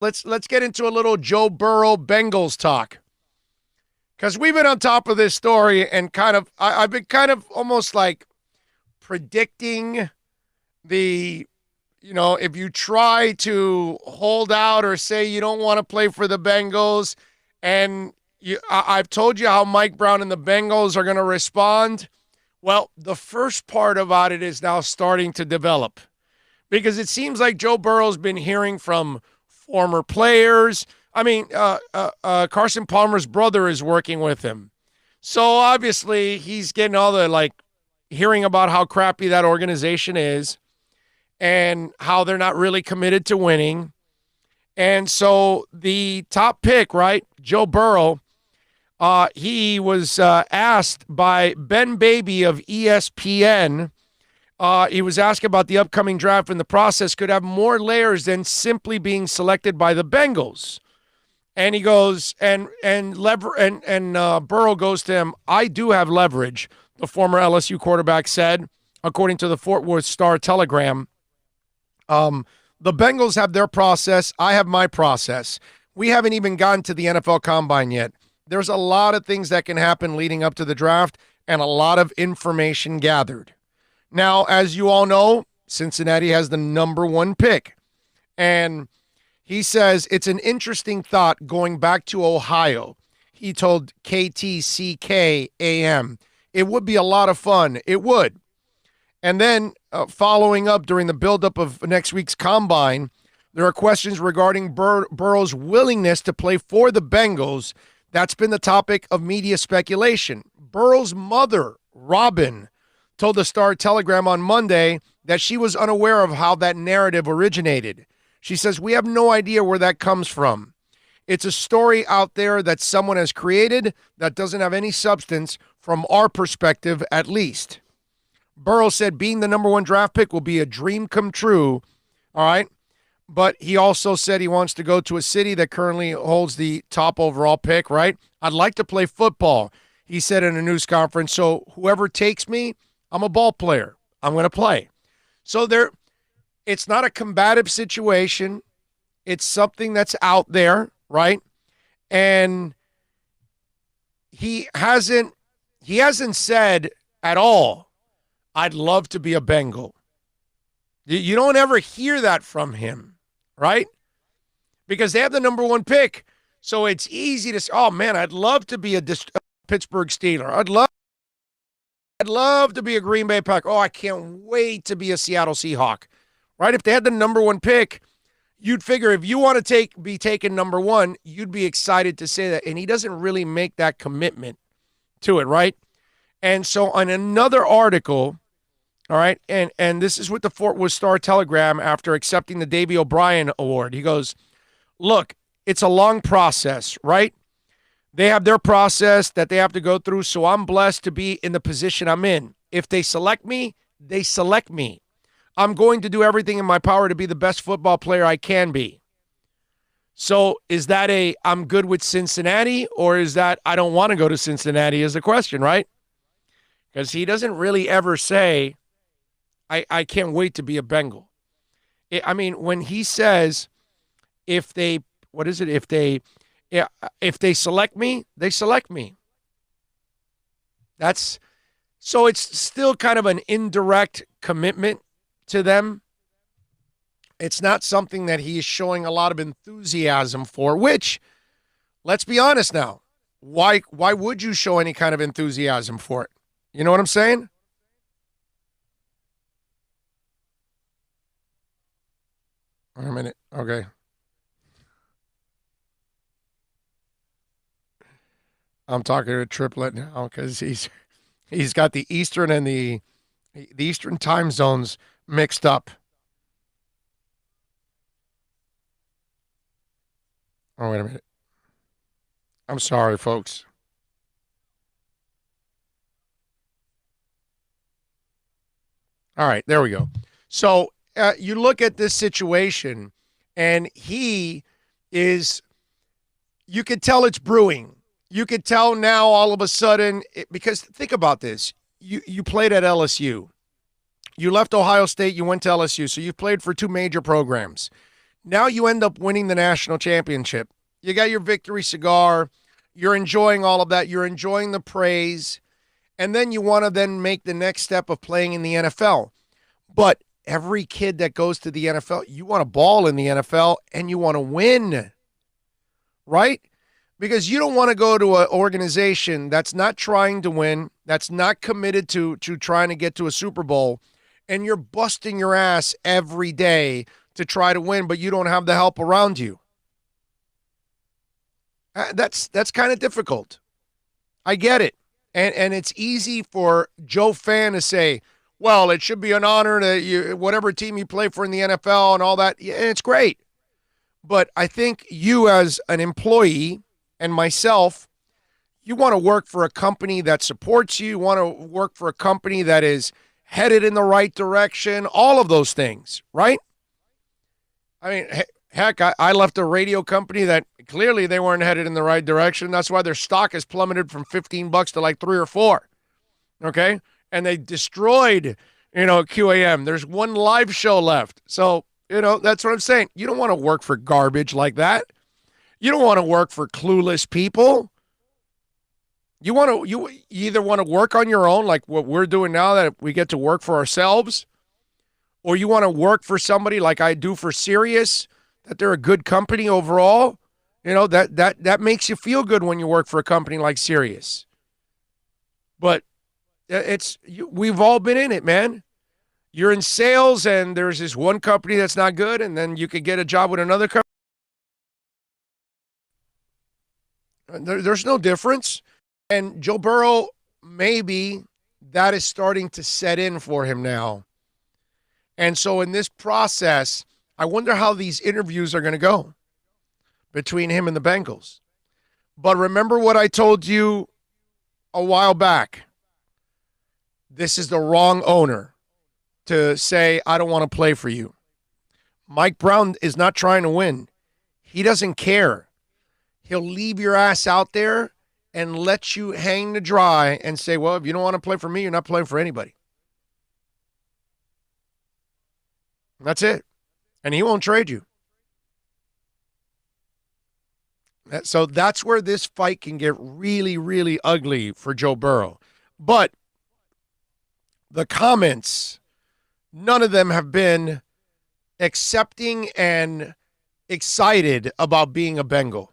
Let's get into a little Joe Burrow Bengals talk because we've been on top of this story and I've been kind of almost like predicting the if you try to hold out or say you don't want to play for the Bengals, and I've told you how Mike Brown and the Bengals are going to respond. Well, the first part about it is now starting to develop because it seems like Joe Burrow's been hearing from former players. I mean, Carson Palmer's brother is working with him. So obviously he's getting all the hearing about how crappy that organization is and how they're not really committed to winning. And so the top pick, right, Joe Burrow, he was asked by Ben Baby of ESPN. He was asked about the upcoming draft and the process could have more layers than simply being selected by the Bengals. And he goes, and Burrow goes to him, I do have leverage, the former LSU quarterback said, according to the Fort Worth Star-Telegram. The Bengals have their process. I have my process. We haven't even gotten to the NFL Combine yet. There's a lot of things that can happen leading up to the draft and a lot of information gathered. Now, as you all know, Cincinnati has the number one pick. And he says it's an interesting thought going back to Ohio. He told KTCK AM, it would be a lot of fun. It would. And then following up during the buildup of next week's Combine, there are questions regarding Burrow's willingness to play for the Bengals. That's been the topic of media speculation. Burrow's mother, Robin, told the Star-Telegram on Monday that she was unaware of how that narrative originated. She says, we have no idea where that comes from. It's a story out there that someone has created that doesn't have any substance from our perspective, at least. Burrow said being the number one draft pick will be a dream come true, all right? But he also said he wants to go to a city that currently holds the top overall pick, right? I'd like to play football, he said in a news conference. So whoever takes me, I'm a ball player. I'm going to play. So it's not a combative situation. It's something that's out there, right? And he hasn't said at all, I'd love to be a Bengal. You don't ever hear that from him, right? Because they have the number one pick. So it's easy to say, oh, man, I'd love to be a Pittsburgh Steeler. I'd love to be a Green Bay Packer. Oh, I can't wait to be a Seattle Seahawk, right? If they had the number one pick, you'd figure if you want to be taken number one, you'd be excited to say that. And he doesn't really make that commitment to it, right? And so on another article, all right, and this is with the Fort Worth Star-Telegram after accepting the Davey O'Brien Award. He goes, look, it's a long process, right? They have their process that they have to go through, so I'm blessed to be in the position I'm in. If they select me, they select me. I'm going to do everything in my power to be the best football player I can be. So is that I'm good with Cincinnati, or is that I don't want to go to Cincinnati is the question, right? Because he doesn't really ever say, I can't wait to be a Bengal. When he says, if they select me, they select me. So it's still kind of an indirect commitment to them. It's not something that he is showing a lot of enthusiasm for, which, let's be honest now, why would you show any kind of enthusiasm for it? You know what I'm saying? Wait a minute. Okay. I'm talking to a triplet now because he's got the Eastern and the Eastern time zones mixed up. Oh, wait a minute. I'm sorry, folks. All right, there we go. So you look at this situation, and he is, you could tell it's brewing. You could tell now all of a sudden, because think about this. You played at LSU. You left Ohio State, you went to LSU, so you played for two major programs. Now you end up winning the national championship. You got your victory cigar. You're enjoying all of that. You're enjoying the praise. And then you want to then make the next step of playing in the NFL. But every kid that goes to the NFL, you want to ball in the NFL and you want to win, right? Because you don't want to go to an organization that's not trying to win, that's not committed to trying to get to a Super Bowl, and you're busting your ass every day to try to win, but you don't have the help around you. That's kind of difficult. I get it. And it's easy for Joe Fan to say, well, it should be an honor to whatever team you play for in the NFL and all that. Yeah, it's great. But I think you as an employee and myself, you want to work for a company that supports you. You want to work for a company that is headed in the right direction, all of those things, right? I mean, heck, I left a radio company that clearly they weren't headed in the right direction. That's why their stock has plummeted from $15 to like 3 or 4. Okay? And they destroyed, QAM. There's one live show left. So, that's what I'm saying. You don't want to work for garbage like that. You don't want to work for clueless people. You either want to work on your own, like what we're doing now, that we get to work for ourselves, or you want to work for somebody like I do for Sirius, that they're a good company overall. That makes you feel good when you work for a company like Sirius. But we've all been in it, man. You're in sales, and there's this one company that's not good, and then you could get a job with another company. There's no difference. And Joe Burrow, maybe that is starting to set in for him now. And so in this process, I wonder how these interviews are going to go between him and the Bengals. But remember what I told you a while back. This is the wrong owner to say, I don't want to play for you. Mike Brown is not trying to win. He doesn't care. He'll leave your ass out there and let you hang to dry and say, well, if you don't want to play for me, you're not playing for anybody. That's it. And he won't trade you. So that's where this fight can get really, really ugly for Joe Burrow. But the comments, none of them have been accepting and excited about being a Bengal.